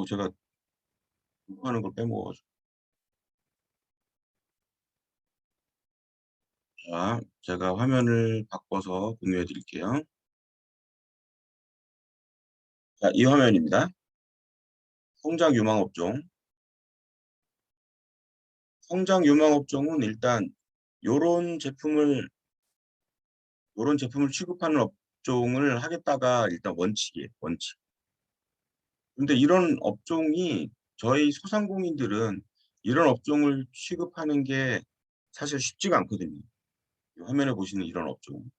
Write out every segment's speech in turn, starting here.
제가 하는 걸 빼먹어가지고. 자, 제가 화면을 바꿔서 공유해 드릴게요. 자, 이 화면입니다. 성장 유망 업종. 성장 유망 업종은 일단 요런 제품을 요런 제품을 취급하는 업종을 하겠다가 일단 원칙이에요. 원칙. 근데 이런 업종이 저희 소상공인들은 이런 업종을 취급하는 게 사실 쉽지가 않거든요. 이 화면에 보시는 이런 업종.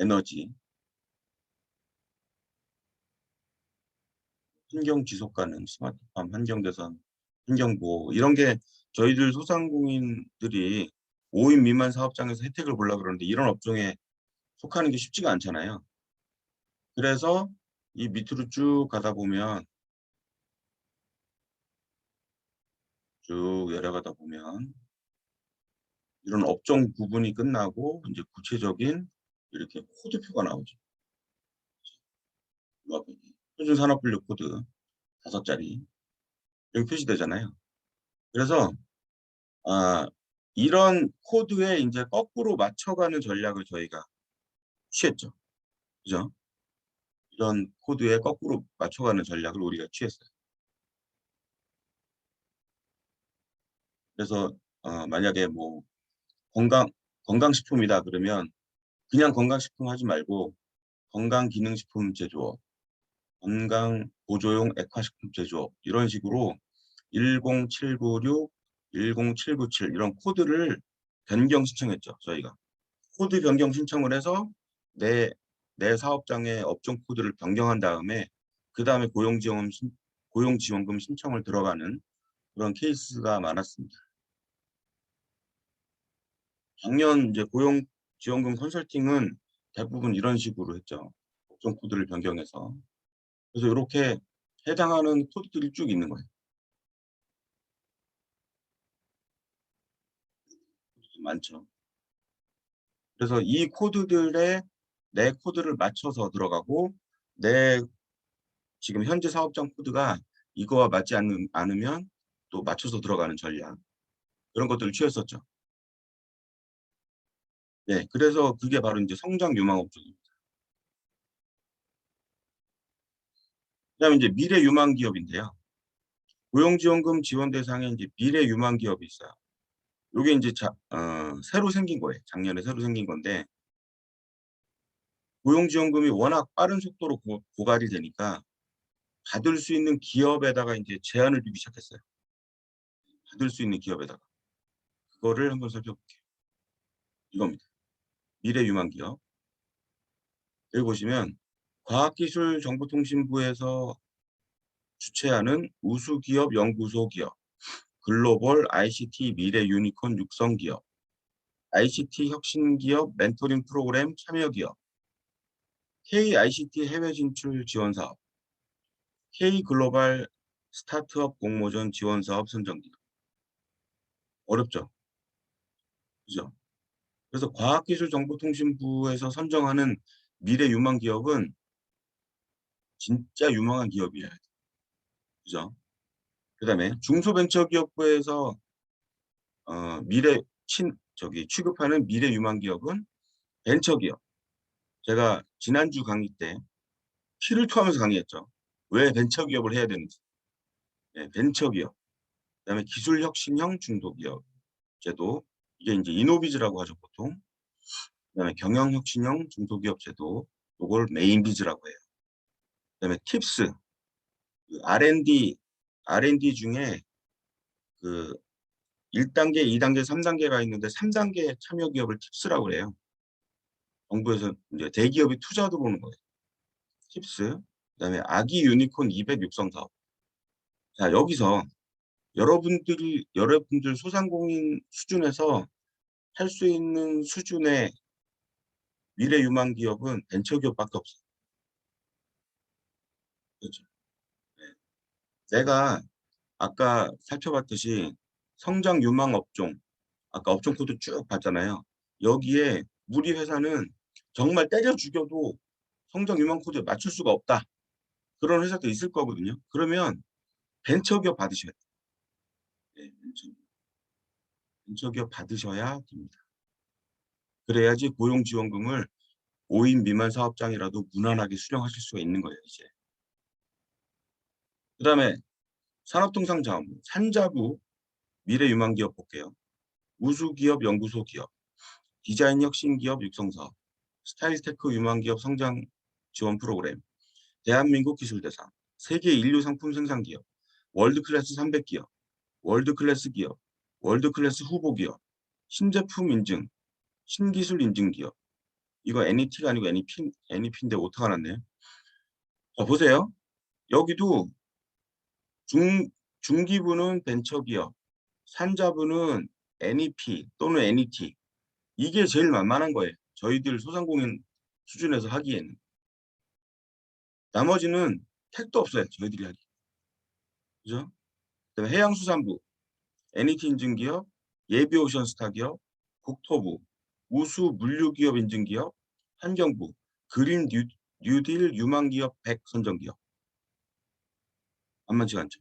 에너지, 환경 지속 가능, 스마트팜, 환경대선, 환경보호 이런 게 저희들 소상공인들이 5인 미만 사업장에서 혜택을 보려고 그러는데 이런 업종에 속하는 게 쉽지가 않잖아요. 그래서 이 밑으로 쭉 가다 보면 쭉 내려가다 보면 이런 업종 구분이 끝나고 이제 구체적인 이렇게 코드표가 나오죠. 이 앞에 표준산업분류 코드 5자리 여기 표시되잖아요. 그래서 이런 코드에 이제 거꾸로 맞춰가는 전략을 저희가 취했죠. 그죠? 이런 코드에 거꾸로 맞춰가는 전략을 우리가 취했어요. 그래서 만약에 뭐 건강식품이다 그러면 그냥 건강식품 하지 말고 건강기능식품 제조업, 건강보조용 액화식품 제조업 이런 식으로 10796, 10797 이런 코드를 변경 신청했죠. 저희가. 코드 변경 신청을 해서 내, 내 사업장의 업종 코드를 변경한 다음에 그 다음에 고용지원금 신청을 들어가는 그런 케이스가 많았습니다. 작년 이제 고용지원금 컨설팅은 대부분 이런 식으로 했죠. 업종 코드를 변경해서. 그래서 이렇게 해당하는 코드들이 쭉 있는 거예요. 많죠. 그래서 이 코드들에 내 코드를 맞춰서 들어가고 내 지금 현재 사업장 코드가 이거와 맞지 않으면 또 맞춰서 들어가는 전략 그런 것들을 취했었죠. 네, 그래서 그게 바로 이제 성장 유망 업종입니다. 그다음에 이제 미래 유망 기업인데요. 고용지원금 지원 대상에 이제 미래 유망 기업이 있어요. 이게 이제 새로 생긴 거예요. 작년에 새로 생긴 건데 고용지원금이 워낙 빠른 속도로 고갈이 되니까 받을 수 있는 기업에다가 이제 제한을 두기 시작했어요. 받을 수 있는 기업에다가. 그거를 한번 살펴볼게요. 이겁니다. 미래 유망 기업. 여기 보시면 과학기술정보통신부에서 주최하는 우수기업 연구소 기업, 글로벌 ICT 미래 유니콘 육성 기업, ICT 혁신기업 멘토링 프로그램 참여 기업, KICT 해외 진출 지원 사업, K글로벌 스타트업 공모전 지원 사업 선정 기업. 어렵죠? 그죠? 그래서 과학기술정보통신부에서 선정하는 미래 유망 기업은 진짜 유망한 기업이에요. 그죠? 그다음에 중소벤처기업부에서 미래 취급하는 미래 유망 기업은 벤처기업. 제가 지난주 강의 때 피를 토하면서 강의했죠. 왜 벤처기업을 해야 되는지. 네, 벤처기업. 그다음에 기술혁신형 중소기업 제도. 이게 이제 이노비즈라고 하죠 보통. 그다음에 경영혁신형 중소기업 제도. 이걸 메인비즈라고 해요. 그다음에 팁스. 그 R&D 중에 그 1단계, 2단계, 3단계가 있는데 3단계 참여 기업을 팁스라고 해요. 정부에서 이제 대기업이 투자 들어오는 거예요. 팁스. 그다음에 아기 유니콘 200 육성 사업. 자, 여기서 여러분들 소상공인 수준에서 할 수 있는 수준의 미래 유망 기업은 벤처기업밖에 없어요. 그렇죠. 네. 내가 아까 살펴봤듯이 성장 유망 업종, 아까 업종 코드 쭉 봤잖아요. 여기에 우리 회사는 정말 때려 죽여도 성장 유망 코드에 맞출 수가 없다. 그런 회사도 있을 거거든요. 그러면 벤처기업 받으셔야 돼요. 네, 벤처기업 받으셔야 됩니다. 그래야지 고용지원금을 5인 미만 사업장이라도 무난하게 수령하실 수가 있는 거예요, 이제. 그다음에 산업통상자원부, 산자부, 미래유망기업 볼게요. 우수기업 연구소 기업, 디자인 혁신기업 육성사업, 스타일테크 유망기업 성장 지원 프로그램, 대한민국 기술대상, 세계 인류 상품 생산 기업, 월드클래스 300기업, 월드클래스 기업, 월드클래스 후보 기업, 신제품 인증, 신기술 인증 기업. 이거 NET가 아니고 NEP인데 오타가 났네요. 자, 보세요. 여기도 중기부는 벤처기업, 산자부는 NEP 또는 NET. 이게 제일 만만한 거예요. 저희들 소상공인 수준에서 하기에는. 나머지는 택도 없어요. 저희들이 하기. 그죠? 그다음에 해양수산부, NET 인증기업, 예비오션스타 기업, 국토부, 우수 물류기업 인증기업, 환경부, 그린 뉴딜 유망기업 100 선정기업. 만만치가 않죠.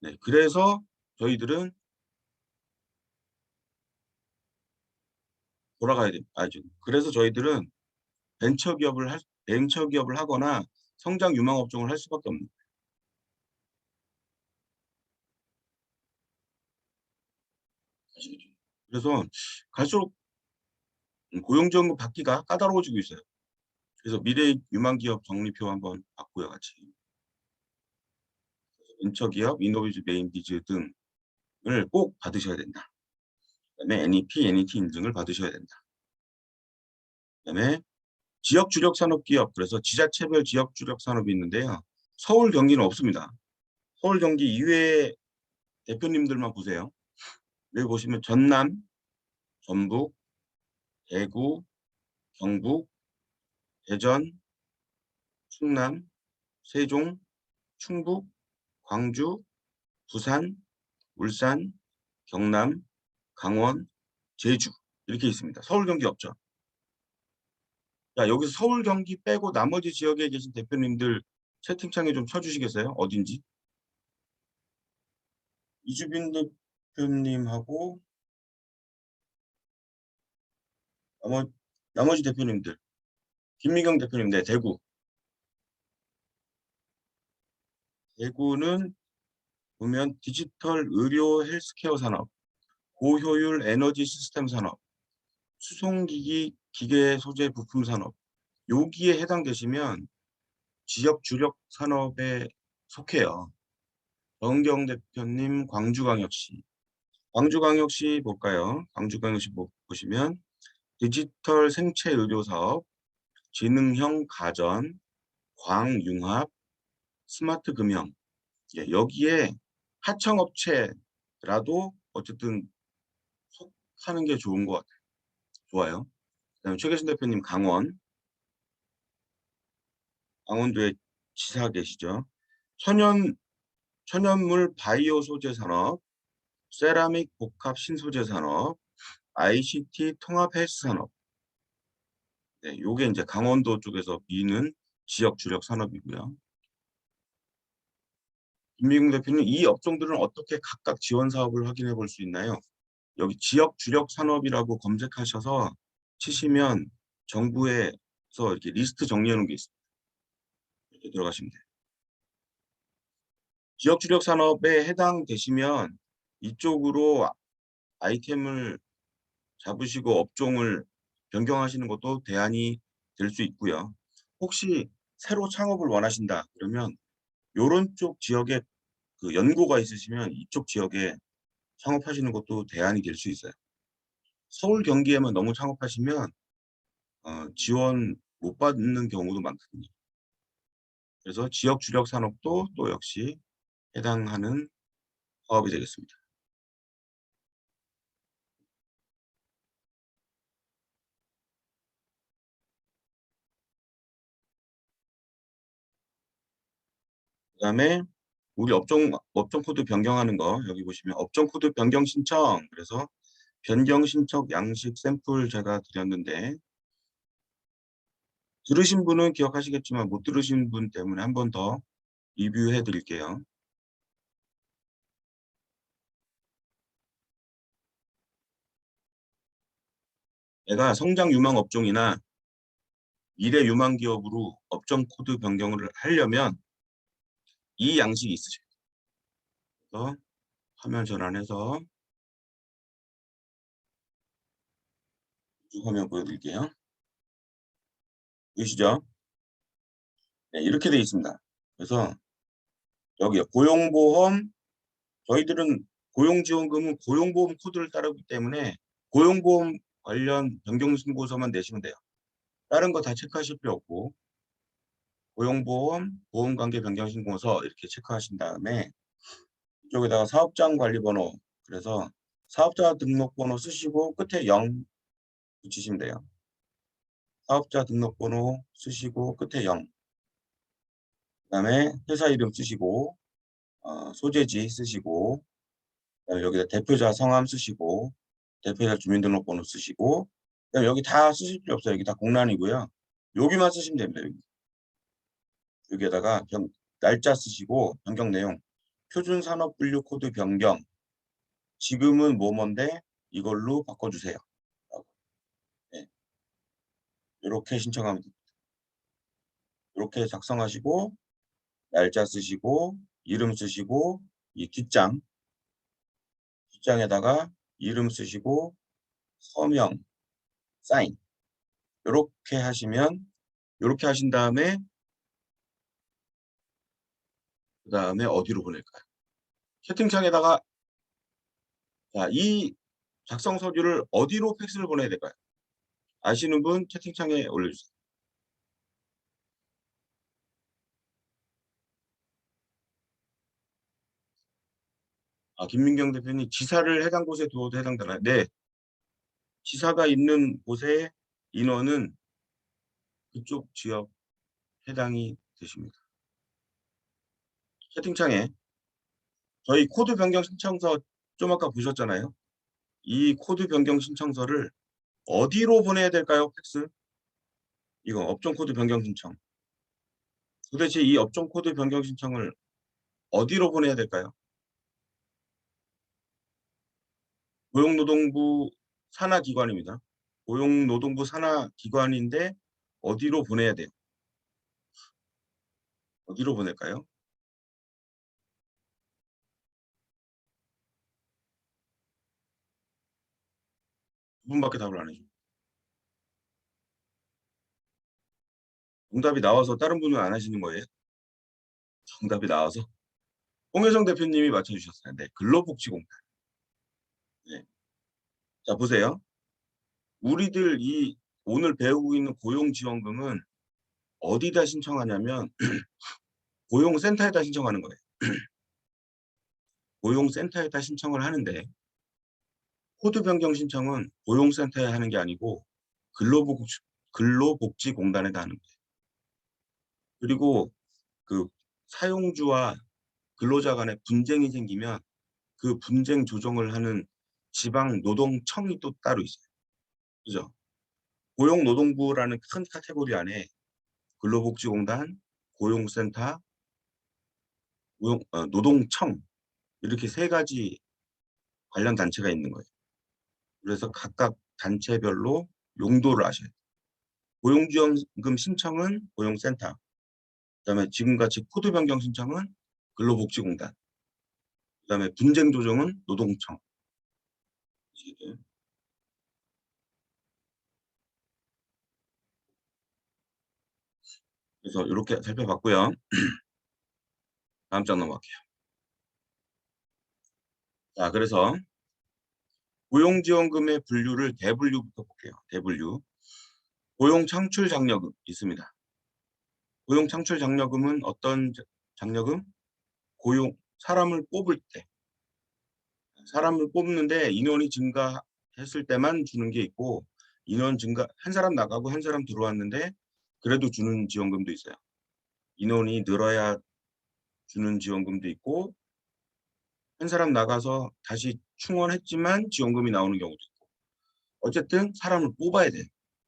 네, 그래서 저희들은 돌아가야 돼요. 그래서 저희들은 벤처기업을 하거나 성장 유망 업종을 할 수밖에 없는 거예요. 아시겠죠? 그래서 갈수록 고용지원금 받기가 까다로워지고 있어요. 그래서 미래 유망기업 정리표 한번 봤고요, 같이. 벤처기업, 이노비즈, 메인비즈 등을 꼭 받으셔야 된다. 그다음에 NEP, NET 인증을 받으셔야 된다. 그다음에 지역 주력 산업 기업, 그래서 지자체별 지역 주력 산업이 있는데요. 서울, 경기는 없습니다. 서울, 경기 이외의 대표님들만 보세요. 여기 보시면 전남, 전북, 대구, 경북, 대전, 충남, 세종, 충북, 광주, 부산, 울산, 경남, 강원, 제주 이렇게 있습니다. 서울, 경기 없죠. 자, 여기서 서울, 경기 빼고 나머지 지역에 계신 대표님들 채팅창에 좀 쳐주시겠어요? 어딘지? 이주빈 대표님하고 나머지 대표님들. 김미경 대표님, 네, 대구. 대구는 보면 디지털 의료 헬스케어 산업, 고효율 에너지 시스템 산업, 수송기기 기계 소재 부품 산업. 여기에 해당되시면 지역 주력 산업에 속해요. 정경 대표님 광주광역시. 광주광역시 볼까요? 광주광역시 보시면 디지털 생체 의료 사업, 지능형 가전, 광융합, 스마트 금형. 예, 여기에 하청업체라도 어쨌든 속하는 게 좋은 것 같아요. 좋아요. 그다음에 최계신 대표님 강원도에 지사 계시죠. 천연물 바이오 소재 산업, 세라믹 복합 신소재 산업, ICT 통합 헬스 산업. 네, 요게 이제 강원도 쪽에서 미는 지역 주력 산업이고요. 김미국 대표님, 이 업종들은 어떻게 각각 지원 사업을 확인해 볼 수 있나요? 여기 지역 주력 산업이라고 검색하셔서 치시면 정부에서 이렇게 리스트 정리해 놓은 게 있습니다. 이렇게 들어가시면 돼요. 지역 주력 산업에 해당되시면 이쪽으로 아이템을 잡으시고 업종을 변경하시는 것도 대안이 될 수 있고요. 혹시 새로 창업을 원하신다 그러면 요런 쪽 지역에 그 연고가 있으시면 이쪽 지역에 창업하시는 것도 대안이 될 수 있어요. 서울 경기에만 너무 창업하시면 지원 못 받는 경우도 많거든요. 그래서 지역 주력 산업도 또 역시 해당하는 사업이 되겠습니다. 그다음에 우리 업종 코드 변경하는 거 여기 보시면 업종 코드 변경 신청, 그래서 변경 신청 양식 샘플 제가 드렸는데 들으신 분은 기억하시겠지만 못 들으신 분 때문에 한 번 더 리뷰해 드릴게요. 내가 성장 유망 업종이나 미래 유망 기업으로 업종 코드 변경을 하려면 이 양식이 있으셔요. 그래서 화면 전환해서 쭉 화면 보여드릴게요. 보이시죠? 네, 이렇게 되어 있습니다. 그래서 여기 고용보험, 저희들은 고용지원금은 고용보험 코드를 따르기 때문에 고용보험 관련 변경신고서만 내시면 돼요. 다른 거 다 체크하실 필요 없고 고용보험, 보험관계 변경신고서 이렇게 체크하신 다음에 이쪽에다가 사업장관리번호, 그래서 사업자 등록번호 쓰시고 끝에 0 붙이시면 돼요. 사업자 등록번호 쓰시고 끝에 0. 그다음에 회사 이름 쓰시고 소재지 쓰시고, 그다음에 여기다 대표자 성함 쓰시고 대표자 주민등록번호 쓰시고, 그다음에 여기 다 쓰실 필요 없어요. 여기 다 공란이고요. 여기만 쓰시면 됩니다. 여기에다가 날짜 쓰시고 변경 내용 표준산업분류 코드 변경 지금은 뭐뭔데 이걸로 바꿔주세요. 네. 이렇게 신청하면 됩니다. 이렇게 작성하시고 날짜 쓰시고 이름 쓰시고 이 뒷장에다가 이름 쓰시고 서명 사인 이렇게 하시면, 이렇게 하신 다음에 그 다음에 어디로 보낼까요? 채팅창에다가 자, 이 작성 서류를 어디로 팩스를 보내야 될까요? 아시는 분 채팅창에 올려주세요. 김민경 대표님, 지사를 해당 곳에 두어도 해당되나요? 네, 지사가 있는 곳의 인원은 그쪽 지역 해당이 되십니다. 채팅창에 저희 코드 변경 신청서 좀 아까 보셨잖아요. 이 코드 변경 신청서를 어디로 보내야 될까요? 팩스? 이거 업종 코드 변경 신청. 도대체 이 업종 코드 변경 신청을 어디로 보내야 될까요? 고용노동부 산하기관입니다. 고용노동부 산하기관인데 어디로 보내야 돼요? 어디로 보낼까요? 두 분밖에 답을 안 해줘. 정답이 나와서 다른 분은 안 하시는 거예요? 정답이 나와서 홍혜성 대표님이 맞춰주셨어요. 네, 근로복지공단. 네. 자, 보세요. 우리들 이 오늘 배우고 있는 고용지원금은 어디다 신청하냐면 고용센터에다 신청하는 거예요. 고용센터에다 신청을 하는데 코드 변경 신청은 고용센터에 하는 게 아니고 근로복지공단에다 하는 거예요. 그리고 그 사용주와 근로자 간에 분쟁이 생기면 그 분쟁 조정을 하는 지방노동청이 또 따로 있어요. 그죠? 고용노동부라는 큰 카테고리 안에 근로복지공단, 고용센터, 노동청 이렇게 세 가지 관련 단체가 있는 거예요. 그래서 각각 단체별로 용도를 아셔야 돼요. 고용지원금 신청은 고용센터, 그다음에 지금같이 코드 변경 신청은 근로복지공단, 그다음에 분쟁 조정은 노동청. 그래서 이렇게 살펴봤고요. 다음 장 넘어갈게요. 자, 그래서 고용지원금의 분류를 대분류부터 볼게요. 대분류. 고용창출장려금 있습니다. 고용창출장려금은 어떤 장려금? 사람을 뽑을 때, 사람을 뽑는데 인원이 증가했을 때만 주는 게 있고, 인원 증가, 한 사람 나가고 한 사람 들어왔는데 그래도 주는 지원금도 있어요. 인원이 늘어야 주는 지원금도 있고, 한 사람 나가서 다시 충원했지만 지원금이 나오는 경우도 있고, 어쨌든 사람을 뽑아야 돼요.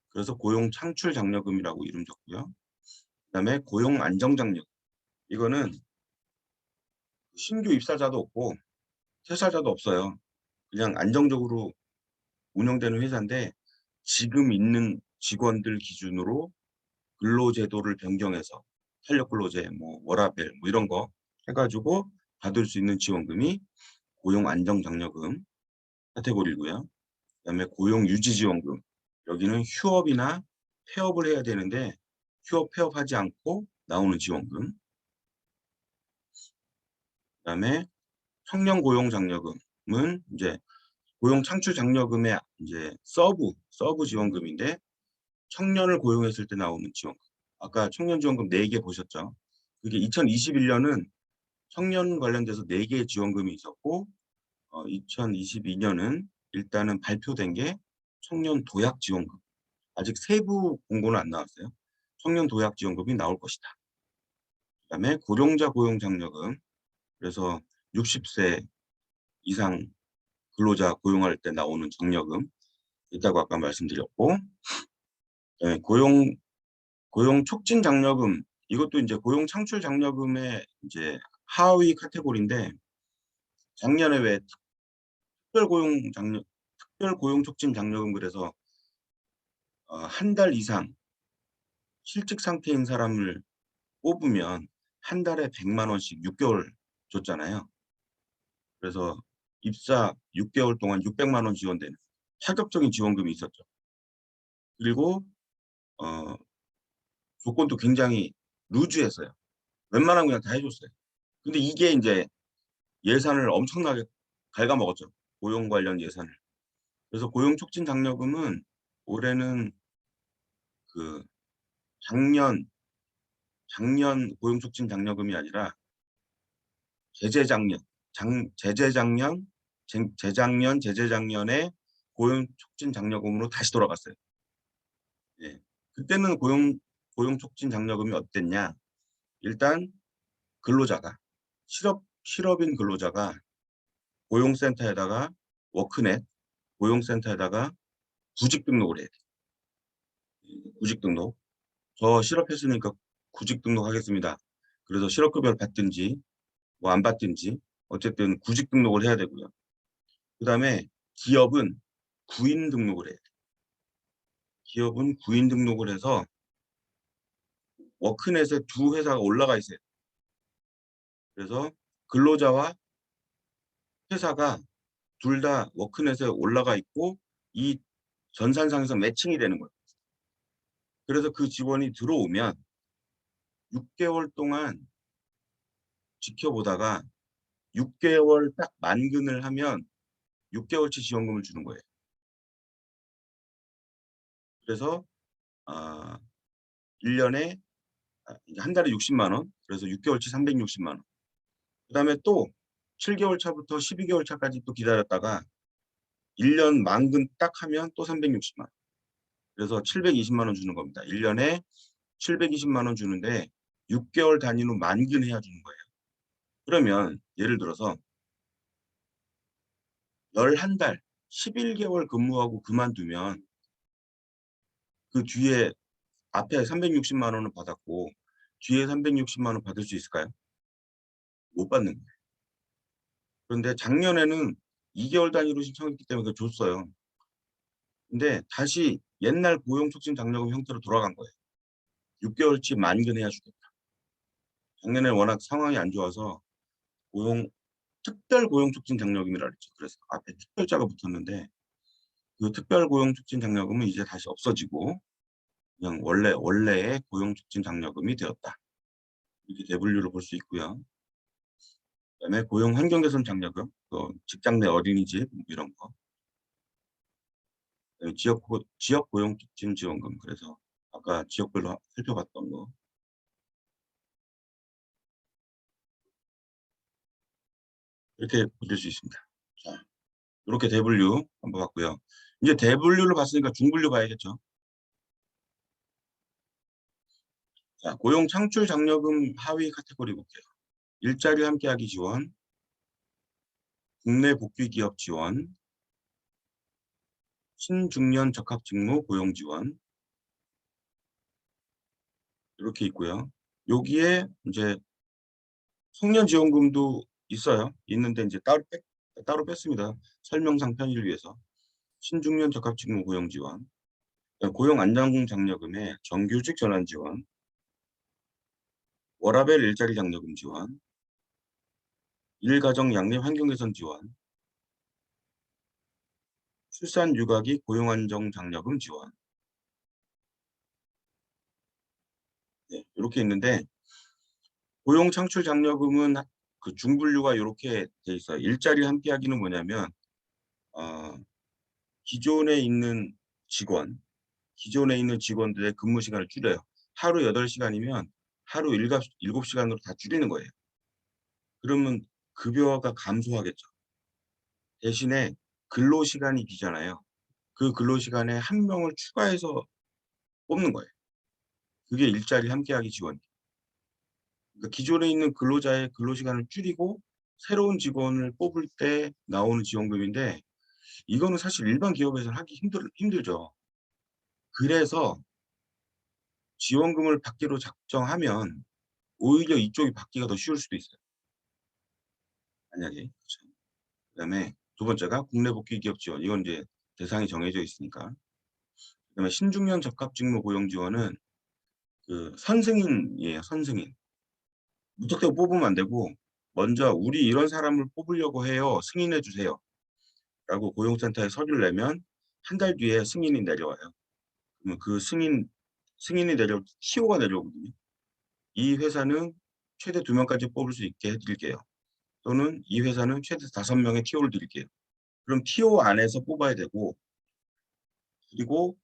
그래서 고용창출장려금이라고 이름 적고요. 그다음에 고용안정장려금. 이거는 신규 입사자도 없고 퇴사자도 없어요. 그냥 안정적으로 운영되는 회사인데 지금 있는 직원들 기준으로 근로제도를 변경해서 탄력근로제, 뭐 워라밸 뭐 이런 거 해가지고 받을 수 있는 지원금이 고용안정장려금 카테고리고요. 그다음에 고용유지지원금. 여기는 휴업이나 폐업을 해야 되는데 휴업, 폐업하지 않고 나오는 지원금. 그다음에 청년고용장려금은 이제 고용창출장려금의 이제 서브 지원금인데 청년을 고용했을 때 나오는 지원금. 아까 청년지원금 4개 보셨죠? 그게 2021년은 청년 관련돼서 4개의 지원금이 있었고 2022년은 일단은 발표된 게 청년 도약 지원금. 아직 세부 공고는 안 나왔어요. 청년 도약 지원금이 나올 것이다. 그다음에 고령자 고용장려금. 그래서 60세 이상 근로자 고용할 때 나오는 장려금 있다고 아까 말씀드렸고, 고용 촉진 장려금. 이것도 이제 고용 창출 장려금의 이제 하위 카테고리인데 작년에 왜 특별 고용 촉진 장려금 그래서 한 달 이상 실직 상태인 사람을 뽑으면 한 달에 100만 원씩 6개월 줬잖아요. 그래서 입사 6개월 동안 600만 원 지원되는 파격적인 지원금이 있었죠. 그리고 어, 조건도 굉장히 루즈했어요. 웬만한 거 그냥 다 해줬어요. 근데 이게 이제 예산을 엄청나게 갉아먹었죠. 고용 관련 예산을. 그래서 고용 촉진 장려금은 올해는 그 작년 고용 촉진 장려금이 아니라 재재작년, 재작년에 고용 촉진 장려금으로 다시 돌아갔어요. 예. 그때는 고용 촉진 장려금이 어땠냐? 일단 근로자가 실업인 근로자가 고용센터에다가 워크넷 고용센터에다가 구직 등록을 해야 돼. 구직 등록. 저 실업했으니까 구직 등록하겠습니다. 그래서 실업급여를 받든지 뭐 안 받든지 어쨌든 구직 등록을 해야 되고요. 그다음에 기업은 구인 등록을 해야 돼. 기업은 구인 등록을 해서 워크넷에 두 회사가 올라가 있어요. 그래서 근로자와 회사가 둘 다 워크넷에 올라가 있고 이 전산상에서 매칭이 되는 거예요. 그래서 그 직원이 들어오면 6개월 동안 지켜보다가 6개월 딱 만근을 하면 6개월치 지원금을 주는 거예요. 그래서 아, 1년에 한 달에 60만 원, 그래서 6개월치 360만 원. 그다음에 또 7개월 차부터 12개월 차까지 또 기다렸다가 1년 만근 딱 하면 또 360만 원. 그래서 720만 원 주는 겁니다. 1년에 720만 원 주는데 6개월 단위로 만근해야 주는 거예요. 그러면 예를 들어서 11달, 11개월 근무하고 그만두면 그 뒤에 앞에 360만 원을 받았고 뒤에 360만 원 받을 수 있을까요? 못 받는 거예요. 그런데 작년에는 2개월 단위로 신청했기 때문에 그걸 줬어요. 근데 다시 옛날 고용촉진 장려금 형태로 돌아간 거예요. 6개월치 만근해야 주겠다. 작년에 워낙 상황이 안 좋아서 특별 고용촉진 장려금이라 그랬죠. 그래서 앞에 특별자가 붙었는데 그 특별 고용촉진 장려금은 이제 다시 없어지고 그냥 원래의 고용촉진 장려금이 되었다. 이렇게 대분류를 볼 수 있고요. 그다음에 고용 환경 개선 장려금, 또 직장 내 어린이집 이런 거. 지역 고용 촉진 지원금. 그래서 아까 지역별로 살펴봤던 거. 이렇게 보실 수 있습니다. 자, 이렇게 대분류 한번 봤고요. 이제 대분류를 봤으니까 중분류 봐야겠죠. 자, 고용 창출 장려금 하위 카테고리 볼게요. 일자리 함께하기 지원, 국내 복귀 기업 지원, 신중년 적합 직무 고용 지원 이렇게 있고요. 여기에 이제 청년 지원금도 있어요. 있는데 이제 따로 뺐습니다. 설명상 편의를 위해서. 신중년 적합직무 고용 지원, 고용 안정 장려금의 정규직 전환 지원, 워라밸 일자리 장려금 지원, 일가정 양립 환경 개선 지원, 출산 육아기 고용 안정 장려금 지원. 네, 요렇게 있는데 고용 창출 장려금은 그 중분류가 요렇게 돼 있어요. 일자리 함께 하기는 뭐냐면 어 기존에 있는 직원, 기존에 있는 직원들의 근무 시간을 줄여요. 하루 8시간이면 하루 7시간으로 다 줄이는 거예요. 그러면 급여가 감소하겠죠. 대신에 근로시간이 비잖아요. 그 근로시간에 한 명을 추가해서 뽑는 거예요. 그게 일자리 함께하기 지원이에요. 그러니까 기존에 있는 근로자의 근로시간을 줄이고 새로운 직원을 뽑을 때 나오는 지원금인데 이거는 사실 일반 기업에서는 하기 힘들죠. 그래서 지원금을 받기로 작정하면 오히려 이쪽이 받기가 더 쉬울 수도 있어요. 만약에. 그쵸. 그다음에 두 번째가 국내 복귀 기업 지원. 이건 이제 대상이 정해져 있으니까. 그다음에 신중년 적합 직무 고용 지원은 그 선승인이에요, 선승인. 무턱대고 뽑으면 안 되고 먼저 "우리 이런 사람을 뽑으려고 해요. 승인해 주세요."라고 고용센터에 서류를 내면 한 달 뒤에 승인이 내려와요. 그러면 그 승인이 내려올 때 TO가 내려오거든요. "이 회사는 최대 2명까지 뽑을 수 있게 해 드릴게요." 또는 "이 회사는 최대 5명의 TO를 드릴게요." 그럼 TO 안에서 뽑아야 되고 그리고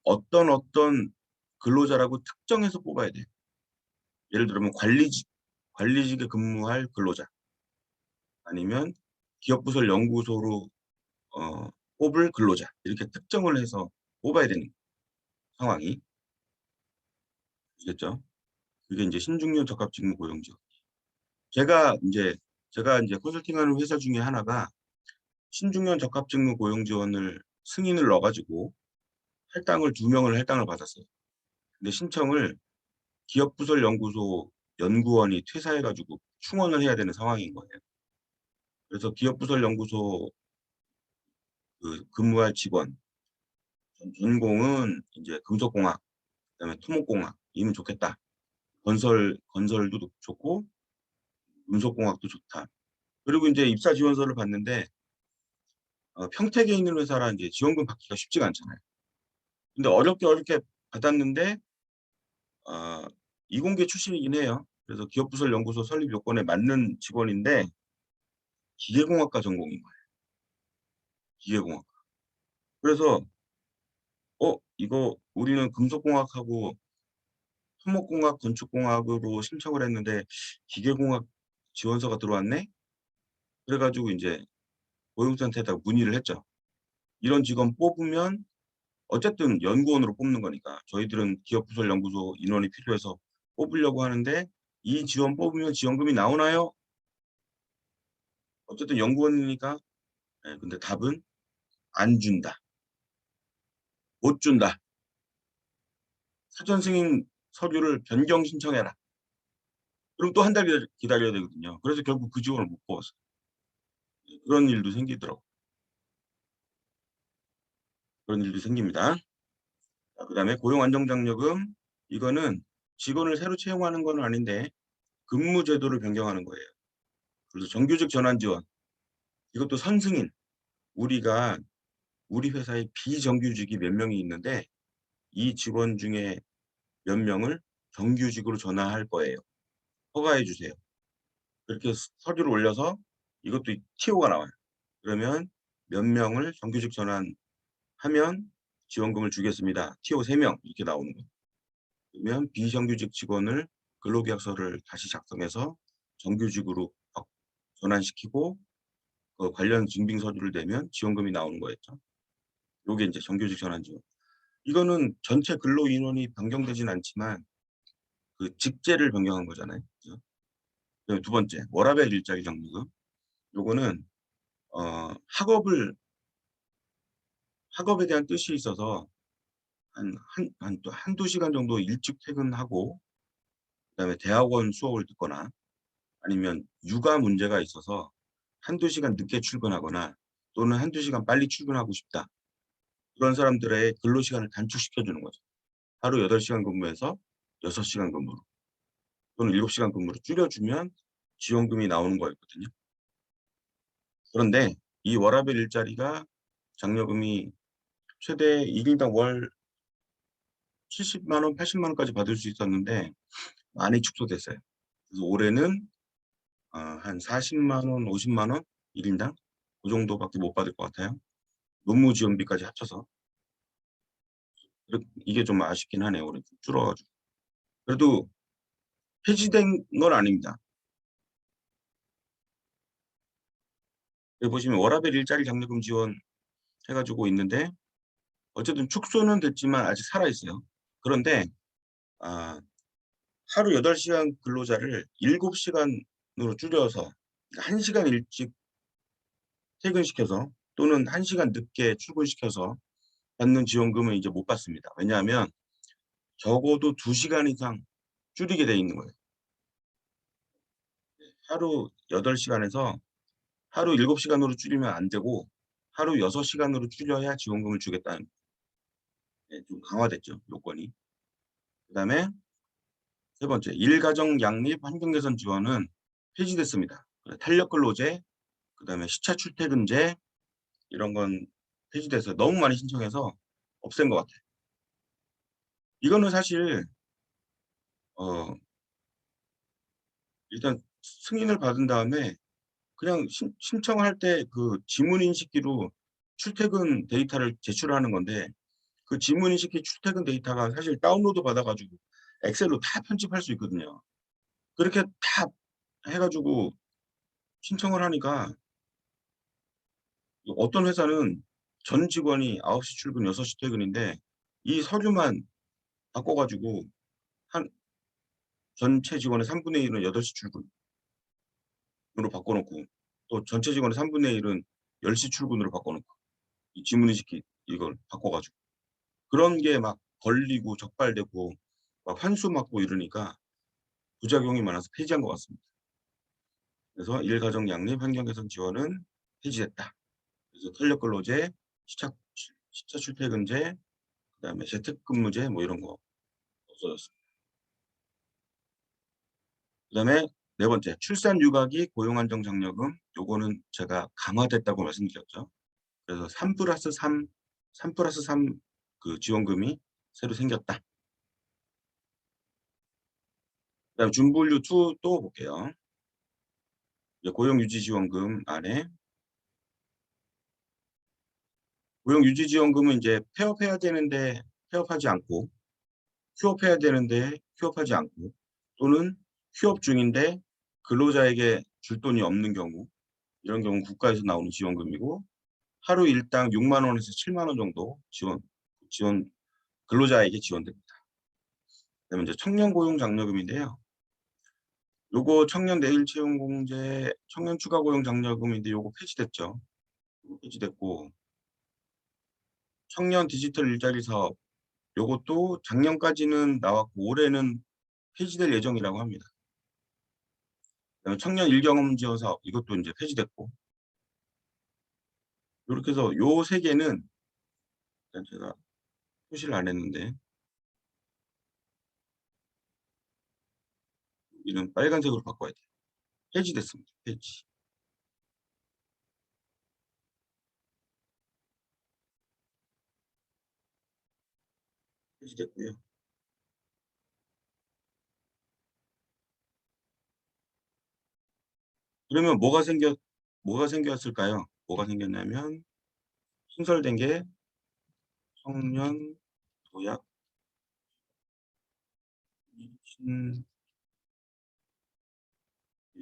어떤 근로자라고 특정해서 뽑아야 돼요. 예를 들면 관리직에 근무할 근로자 아니면 기업부설 연구소로 뽑을 근로자 이렇게 특정을 해서 뽑아야 되는 상황이 있겠죠. 그게 인제 신중년 적합 직무 고용지원. 제가 인제 컨설팅하는 회사 중에 하나가 신중년 적합 직무 고용 지원을 승인을 넣어 가지고 2명을 할당을 받았어요. 근데 신청을 기업부설연구소 연구원이 퇴사해 가지고 충원을 해야 되는 상황인 거예요. 그래서 기업부설연구소 그 근무할 직원 전공은 인제 금속공학 그다음에 토목공학이면 좋겠다. 건설도 좋고 금속공학도 좋다. 그리고 인제 입사 지원서를 봤는데 평택에 있는 회사라 인제 지원금 받기가 쉽지가 않잖아요. 근데 어렵게 받았는데 아 이공계 출신이긴 해요. 그래서 기업부설연구소 설립 요건에 맞는 직원인데 기계공학과 전공인 거예요, 기계공학과. 그래서 이거 우리는 금속공학하고 토목공학, 건축공학으로 신청을 했는데 기계공학 지원서가 들어왔네?' 그래 가지고 인제 고용센터에다가 문의를 했죠. "이런 직원 뽑으면" 어쨌든 연구원으로 뽑는 거니까 "저희들은 기업부설연구소 인원이 필요해서 뽑으려고 하는데 이 지원 뽑으면 지원금이 나오나요?" 어쨌든 연구원이니까 예 근데 답은 "안 준다. 못 준다. 사전 승인 서류를 변경 신청해라." 그럼 또 한 달 기다려야 되거든요. 그래서 결국 그 지원을 못 뽑았어요. 그런 일도 생기더라고요. 그런 일도 생깁니다. 자 그다음에 고용 안정장려금 이거는 직원을 새로 채용하는 건 아닌데 근무 제도를 변경하는 거예요. 그래서 정규직 전환 지원 이것도 선승인 우리가 우리 회사에 비정규직이 몇 명이 있는데 이 직원 중에 몇 명을 정규직으로 전환할 거예요. 허가해 주세요. 그렇게 서류를 올려서 이것도 TO가 나와요. 그러면 몇 명을 정규직 전환하면 지원금을 주겠습니다. TO 3명 이렇게 나오는 거예요. 그러면 비정규직 직원을 근로계약서를 다시 작성해서 정규직으로 전환시키고 그 관련 증빙 서류를 내면 지원금이 나오는 거였죠. 요게 인제 정규직 전환 지원. 이거는 전체 근로 인원이 변경되진 않지만 그 직제를 변경한 거잖아요. 그죠? 그다음에 두 번째 워라밸 일자리 정리금. 요거는 어 학업을 학업에 대한 뜻이 있어서 또 한두 시간 정도 일찍 퇴근하고 그다음에 대학원 수업을 듣거나 아니면 육아 문제가 있어서 한두 시간 늦게 출근하거나 또는 한두 시간 빨리 출근하고 싶다. 그런 사람들의 근로시간을 단축시켜 주는 거죠. 하루 8시간 근무에서 6시간 근무로 또는 7시간 근무로 줄여주면 지원금이 나오는 거였거든요. 그런데 이 워라밸 일자리가 장려금이 최대 1인당 월 70만 원, 80만 원까지 받을 수 있었는데 많이 축소됐어요. 그래서 올해는 한 40만 원, 50만 원 1인당 그 정도밖에 못 받을 것 같아요. 노무 지원비까지 합쳐서. 이게 좀 아쉽긴 하네요. 올해 좀 줄어가지고. 그래도 폐지된 건 아닙니다. 여기 보시면 워라밸 일자리 장려금 지원 해가지고 있는데 어쨌든 축소는 됐지만 아직 살아있어요. 그런데 아, 하루 8시간 근로자를 7시간으로 줄여서 1시간 일찍 퇴근시켜서 또는 1시간 늦게 출근시켜서 받는 지원금은 이제 못 받습니다. 왜냐하면 적어도 2시간 이상 줄이게 돼 있는 거예요. 하루 8시간에서 하루 7시간으로 줄이면 안 되고 하루 6시간으로 줄여야 지원금을 주겠다는 좀 강화됐죠. 요건이. 그다음에 세 번째, 일가정 양립 환경 개선 지원은 폐지됐습니다. 탄력 근로제, 그다음에 시차 출퇴근제 이런 건 폐지돼서 너무 많이 신청해서 없앤 것 같아요. 이거는 사실 어 일단 승인을 받은 다음에 그냥 신청할 때 그 지문 인식기로 출퇴근 데이터를 제출하는 건데 그 지문 인식기 출퇴근 데이터가 사실 다운로드 받아가지고 엑셀로 다 편집할 수 있거든요. 그렇게 다 해가지고 신청을 하니까 어떤 회사는 전 직원이 9시 출근, 6시 퇴근인데 이 서류만 바꿔가지고 한 전체 직원의 3분의 1은 8시 출근으로 바꿔놓고 또 전체 직원의 3분의 1은 10시 출근으로 바꿔놓고 이 지문인식기 이걸 바꿔가지고 그런 게 막 걸리고 적발되고 막 환수 맞고 이러니까 부작용이 많아서 폐지한 것 같습니다. 그래서 일가정 양립 환경 개선 지원은 폐지됐다. 그래서 탄력 근로제, 시차 출퇴근제, 그다음에 재택근무제 뭐 이런 거 없어졌습니다. 그다음에 네 번째, 출산 육아기 고용 안정 장려금. 요거는 제가 강화됐다고 말씀드렸죠. 그래서 3 플러스 3, 3 플러스 3 그 지원금이 새로 생겼다. 그다음 준분류 2 또 볼게요. 고용유지지원금 안에 고용유지지원금은 이제 폐업해야 되는데 폐업하지 않고 휴업해야 되는데 휴업하지 않고 또는 휴업 중인데 근로자에게 줄 돈이 없는 경우 이런 경우 국가에서 나오는 지원금이고 하루 일당 6만 원에서 7만 원 정도 지원 근로자에게 지원됩니다. 그다음에 이제 청년 고용 장려금인데요. 요거 청년 내일 채용 공제, 청년 추가 고용 장려금인데 요거 폐지됐죠. 요거 폐지됐고 청년 디지털 일자리 사업 요것도 작년까지는 나왔고 올해는 폐지될 예정이라고 합니다. 그다음에 청년 일경험 지원 사업 이것도 이제 폐지됐고 이렇게 해서 요 세 개는 일단 제가 표시를 안 했는데 이는 빨간색으로 바꿔야 돼요. 폐지됐습니다. 폐지. 폐지됐고요. 그러면 뭐가 생겼을까요? 뭐가 생겼냐면 신설된 게 청년 도약 신,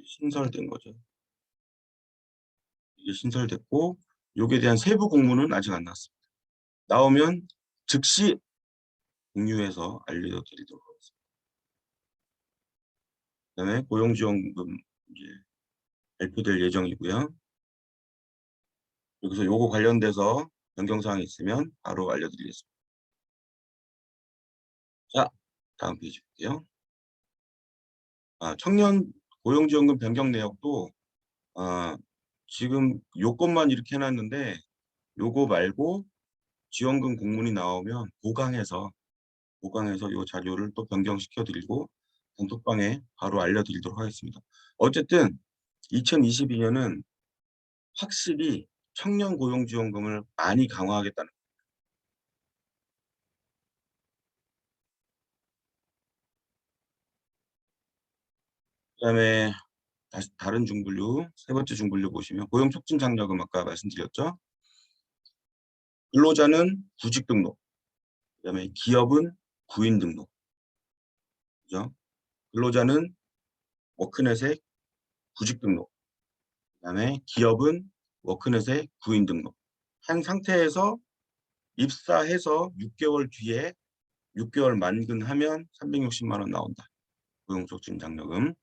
신설된 거죠. 이게 신설됐고 요게 대한 세부 공문은 아직 안 나왔습니다. 나오면 즉시 공유해서 알려드리도록 하겠습니다. 그다음에 고용지원금 이제 발표될 예정이고요. 여기서 요거 관련돼서 변경사항이 있으면 바로 알려드리겠습니다. 자, 다음 페이지 볼게요. 청년 고용지원금 변경 내역도 지금 요것만 이렇게 해놨는데 요거 말고 지원금 공문이 나오면 보강해서 요 자료를 또 변경시켜 드리고 단톡방에 바로 알려드리도록 하겠습니다. 어쨌든 2022년은 확실히 청년 고용지원금을 많이 강화하겠다는. 그다음에 다시 다른 중분류, 세 번째 중분류 보시면 고용촉진 장려금 아까 말씀드렸죠. 근로자는 구직 등록, 그다음에 기업은 구인 등록, 그죠? 근로자는 워크넷에 구직 등록, 그다음에 기업은 워크넷에 구인 등록 한 상태에서 입사해서 6개월 뒤에 6개월 만근하면 360만 원 나온다. 고용촉진 장려금.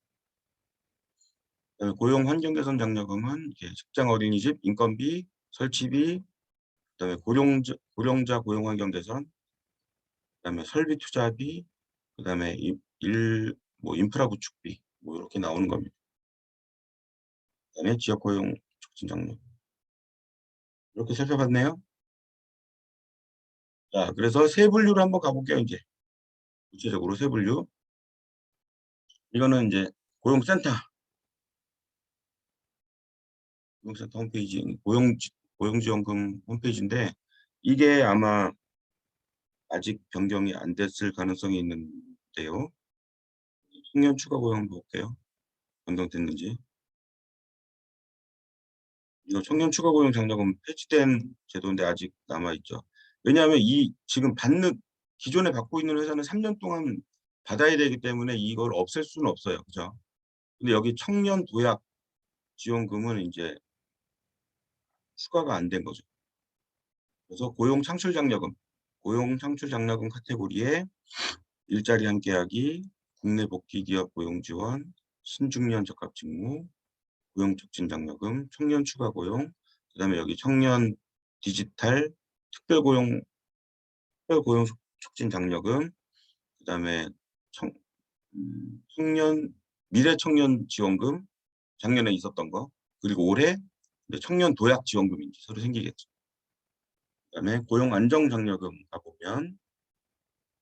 그다음에 고용 환경 개선 장려금은 직장 어린이집 인건비, 설치비, 그다음에 고령자 고용 환경 개선, 그다음에 설비 투자비, 그다음에 인프라 구축비 뭐 이렇게 나오는 겁니다. 그다음에 지역 고용 촉진 장려 이렇게 살펴봤네요. 자, 그래서 세 분류를 한번 가볼게요. 이제 구체적으로 세 분류. 이거는 이제 고용센터 홈페이지 고용지원금 홈페이지인데 이게 아마 아직 변경이 안 됐을 가능성이 있는데요. 청년 추가 고용 한번 볼게요. 변경됐는지. 이거 청년 추가 고용 장려금 폐지된 제도인데 아직 남아있죠. 왜냐하면 이 지금 기존에 받고 있는 회사는 3년 동안 받아야 되기 때문에 이걸 없앨 수는 없어요. 그죠? 근데 여기 청년 도약 지원금은 이제 추가가 안 된 거죠. 그래서 고용 창출 장려금 카테고리에 일자리 함께하기, 국내 복귀 기업 고용 지원, 신중년 적합 직무, 고용 촉진 장려금, 청년 추가 고용, 그다음에 여기 청년 디지털 특별 고용 촉진 장려금, 그다음에 청, 청년 미래 청년 지원금 작년에 있었던 거, 그리고 올해 청년 도약 지원금이 새로 생기겠죠. 그다음에 고용 안정 장려금 가보면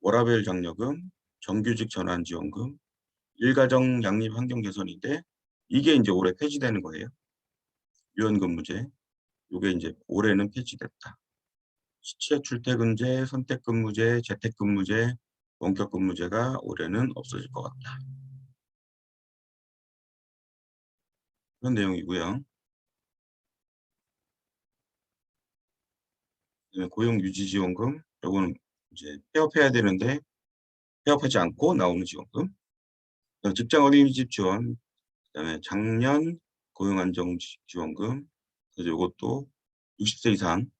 워라밸 장려금, 정규직 전환 지원금, 일가정 양립 환경 개선인데 이게 이제 올해 폐지되는 거예요. 유연근무제. 이게 이제 올해는 폐지됐다. 시체 출퇴근제, 선택근무제, 재택근무제, 원격근무제가 올해는 없어질 것 같다. 그런 내용이고요. 고용유지지원금, 이거는 이제 폐업해야 되는데 폐업하지 않고 나오는 지원금. 직장 어린이집 지원, 그다음에 작년 고용안정지원금, 그래서 이것도 60세 이상.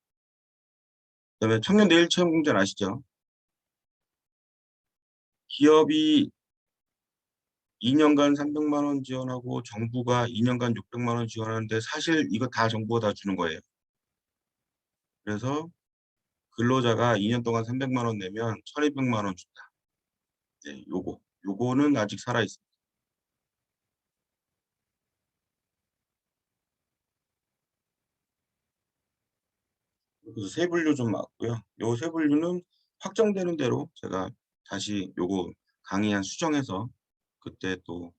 그다음에 청년 내일 채용 공단 아시죠? 기업이 2년간 300만 원 지원하고 정부가 2년간 600만 원 지원하는데 사실 이거 다 정부가 다 주는 거예요. 그래서 근로자가 2년 동안 300만 원 내면 1,200만 원 준다. 네, 요거는 아직 살아 있습니다. 그래서 세 분류 좀 맞고요. 요 세 분류는 확정되는 대로 제가 다시 요거 강의안 수정해서 그때 또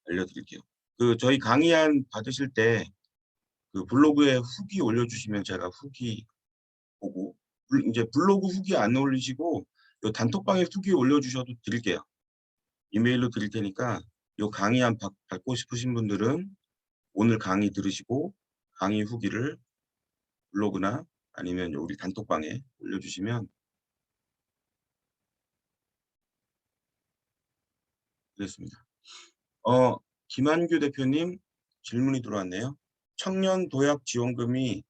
알려드릴게요. 그 저희 강의안 받으실 때 그 블로그에 후기 올려주시면 제가 후기 보고 이제 블로그 후기 안 올리시고 요 단톡방에 후기 올려주셔도 드릴게요. 이메일로 드릴 테니까 요 강의안 받고 싶으신 분들은 오늘 강의 들으시고 강의 후기를 블로그나 아니면 우리 단톡방에 올려주시면 되겠습니다. 김한규 대표님 질문이 들어왔네요. 청년 도약 지원금이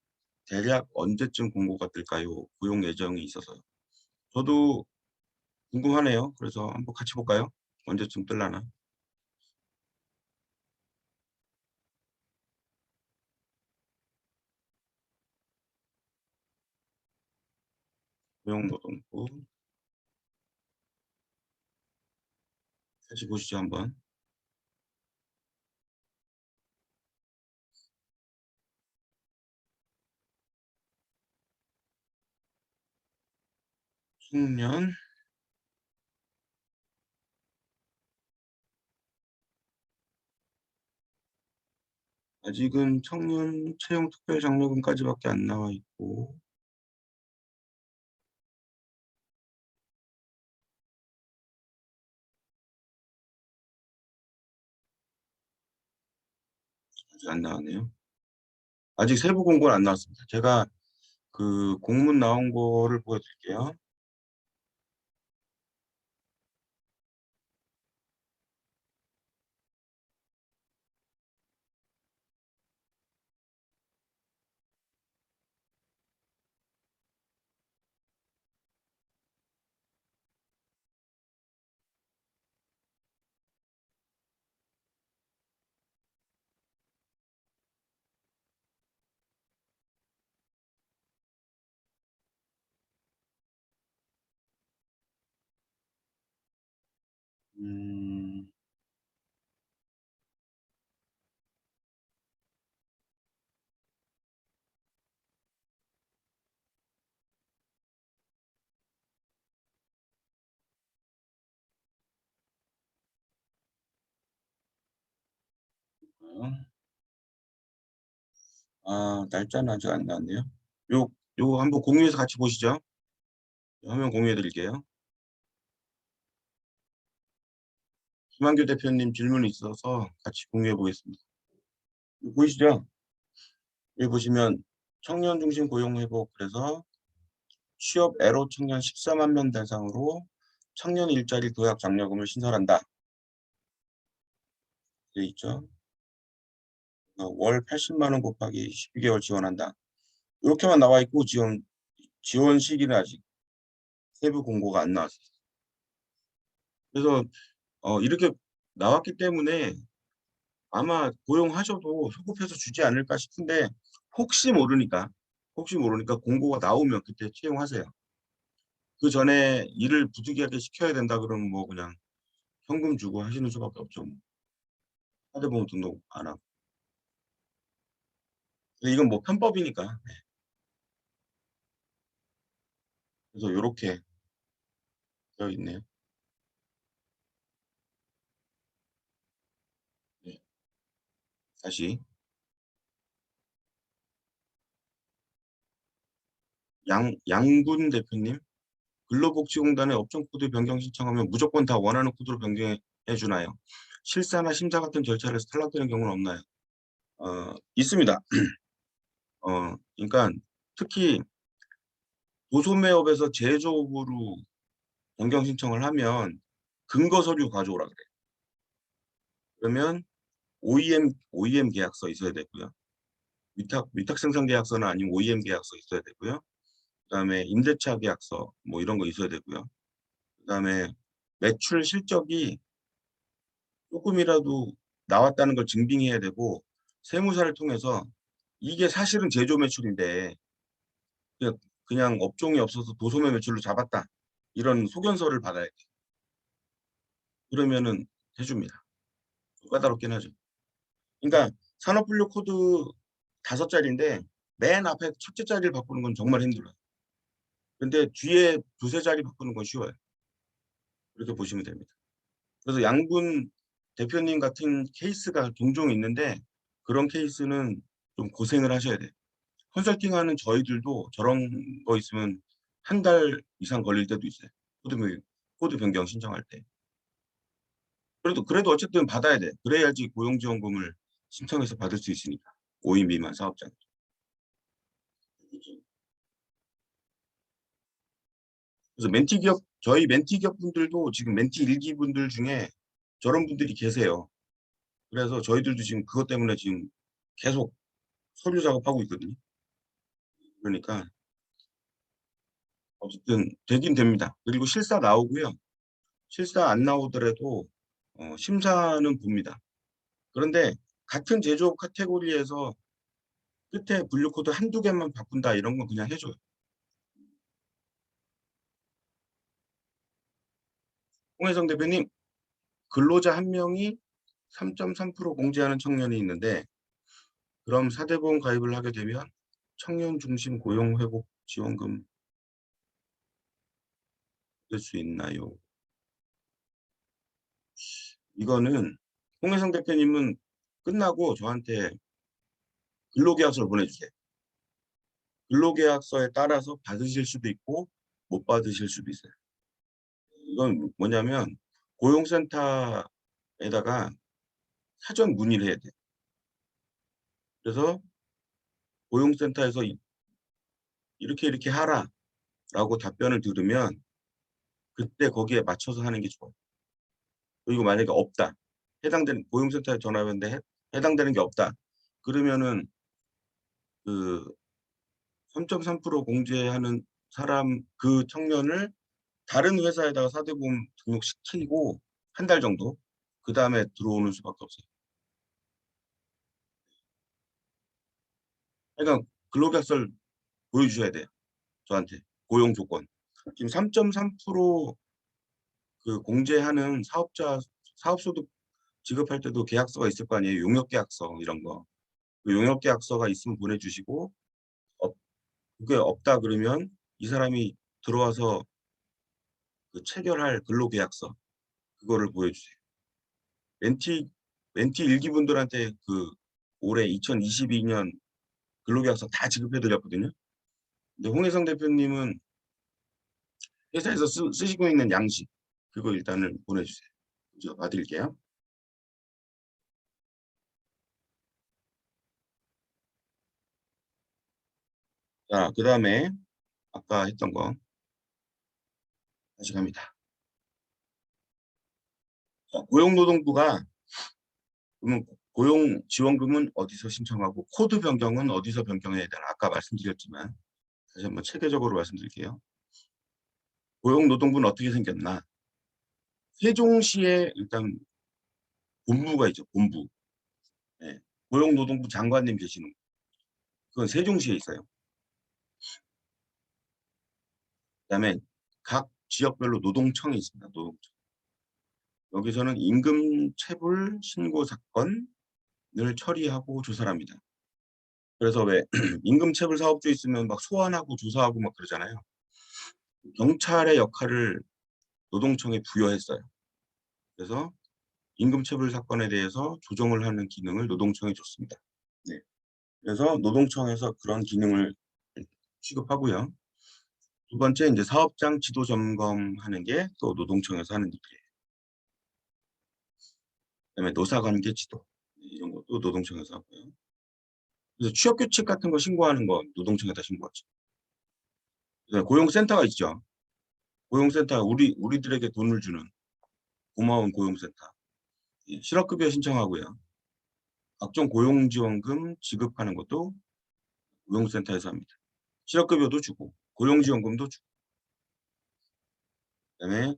대략 언제쯤 공고가 될까요? 고용 예정이 있어서요. 저도 궁금하네요. 그래서 한번 같이 볼까요? 언제쯤 뜰라나? 고용노동부 같이 보시죠 한번. 청년 아직은 청년 채용 특별 장려금까지밖에 안 나와 있고 아직 안 나왔네요. 아직 세부 공고는 안 나왔습니다. 제가 그 공문 나온 거를 보여드릴게요. 음, 날짜는 아직 안 나왔네요. 요, 요 한번 공유해서 같이 보시죠. 화면 공유해 드릴게요. 김한규 대표님 질문이 있어서 같이 공유해 보겠습니다. 보이시죠? 여기 보시면 청년 중심 고용 회복 그래서 취업 애로 청년 14만 명 대상으로 청년 일자리 도약 장려금을 신설한다. 돼 있죠. 월 80만 원 곱하기 12개월 지원한다. 이렇게만 나와 있고 지원 시기는 아직 세부 공고가 안 나왔어요. 그래서 이렇게 나왔기 때문에 아마 고용하셔도 소급해서 주지 않을까 싶은데 혹시 모르니까 공고가 나오면 그때 채용하세요. 그 전에 일을 부득이하게 시켜야 된다 그러면 뭐 그냥 현금 주고 하시는 수밖에 없죠. 뭐. 사대보험 등록 안 하고. 근데 이건 뭐 편법이니까. 네. 그래서 이렇게 되어 있네요. 네. 다시 양군 대표님 근로복지공단에 업종 코드 변경 신청하면 무조건 다 원하는 코드로 변경해 주나요? 실사나 심사 같은 절차에서 탈락되는 경우는 없나요? 있습니다. 그러니까 특히 도소매업에서 제조업으로 변경 신청을 하면 근거 서류 가져오라 그래요. 그러면 OEM 계약서 있어야 되고요. 위탁 생산 계약서는 아니면 OEM 계약서 있어야 되고요. 그다음에 임대차 계약서 뭐 이런 거 있어야 되고요. 그다음에 매출 실적이 조금이라도 나왔다는 걸 증빙해야 되고 세무사를 통해서 이게 사실은 제조 매출인데 그냥, 그냥 업종이 없어서 도소매 매출로 잡았다. 이런 소견서를 받아야 돼. 그러면은 해줍니다. 까다롭긴 하죠. 그러니까 산업분류 코드 5자리인데 맨 앞에 첫째 자리를 바꾸는 건 정말 힘들어요. 근데 뒤에 두세 자리 바꾸는 건 쉬워요. 그렇게 보시면 됩니다. 그래서 양분 대표님 같은 케이스가 종종 있는데 그런 케이스는 좀 고생을 하셔야 돼요. 컨설팅하는 저희들도 저런 거 있으면 한 달 이상 걸릴 때도 있어요. 코드 변경 신청할 때. 그래도 어쨌든 받아야 돼. 그래야지 고용지원금을 신청해서 받을 수 있으니까. 5인 미만 사업자. 그래서 저희 멘티 기업 분들도 지금 멘티 일기 분들 중에 저런 분들이 계세요. 그래서 저희들도 지금 그것 때문에 지금 계속 서류 작업하고 있거든요. 그러니까 어쨌든 되긴 됩니다. 그리고 실사 나오고요. 실사 안 나오더라도 심사는 봅니다. 그런데 같은 제조업 카테고리에서 끝에 분류 코드 한두 개만 바꾼다 이런 건 그냥 해줘요. 홍혜성 대표님, 근로자 한 명이 3.3% 공제하는 청년이 있는데 그럼 사대보험 가입을 하게 되면 청년 중심 고용 회복 지원금 될 수 있나요? 이거는 홍혜성 대표님은 끝나고 저한테 근로계약서를 보내주세요. 근로계약서에 따라서 받으실 수도 있고 못 받으실 수도 있어요. 이건 뭐냐면 고용센터에다가 사전 문의를 해야 돼요. 그래서 고용센터에서 이렇게 이렇게 하라라고 답변을 들으면 그때 거기에 맞춰서 하는 게 좋아요. 그리고 만약에 없다. 해당되는 고용센터에 전화했는데 해당되는 게 없다. 그러면은 그 3.3% 공제하는 사람 그 청년을 다른 회사에다가 사대보험 등록시키고 한 달 정도 그다음에 들어오는 수밖에 없어요. 그러니까 근로계약서를 보여주셔야 돼요. 저한테 고용 조건. 지금 3.3% 그 공제하는 사업소득 지급할 때도 계약서가 있을 거 아니에요. 용역계약서 이런 거. 그 용역계약서가 있으면 보내주시고 그게 없다 그러면 이 사람이 들어와서 그 체결할 근로계약서 그거를 보여주세요. 멘티 멘티 일기분들한테 그 올해 2022년 근로계약서 다 지급해드렸거든요. 근데 홍혜성 대표님은 회사에서 쓰시고 있는 양식 그거 일단은 보내주세요. 저 봐드릴게요. 자, 그 다음에 아까 했던 거 다시 갑니다. 자, 고용노동부가 그러면 고용지원금은 어디서 신청하고 코드 변경은 어디서 변경해야 되나 아까 말씀드렸지만 다시 한번 체계적으로 말씀드릴게요. 고용노동부는 어떻게 생겼나? 세종시에 일단 본부가 있죠. 본부. 네. 고용노동부 장관님 계시는 거. 그건 세종시에 있어요. 그다음에 각 지역별로 노동청이 있습니다. 노동청. 여기서는 임금체불 신고 사건을 처리하고 조사를 합니다. 그래서 왜 임금체불 사업주 있으면 막 소환하고 조사하고 막 그러잖아요. 경찰의 역할을 노동청에 부여했어요. 그래서 임금체불 사건에 대해서 조정을 하는 기능을 노동청에 줬습니다. 네. 그래서 노동청에서 그런 기능을 취급하고요. 두 번째 이제 사업장 지도 점검하는 게 또 노동청에서 하는 일이에요. 그다음에 노사관계 지도 이런 것도 노동청에서 하고요. 그래서 취업 규칙 같은 거 신고하는 거 노동청에다 신고하죠. 그다음에 고용센터가 있죠. 고용센터 우리들에게 돈을 주는 고마운 고용센터. 실업급여 신청하고요. 각종 고용지원금 지급하는 것도 고용센터에서 합니다. 실업급여도 주고 고용지원금도 주고 그다음에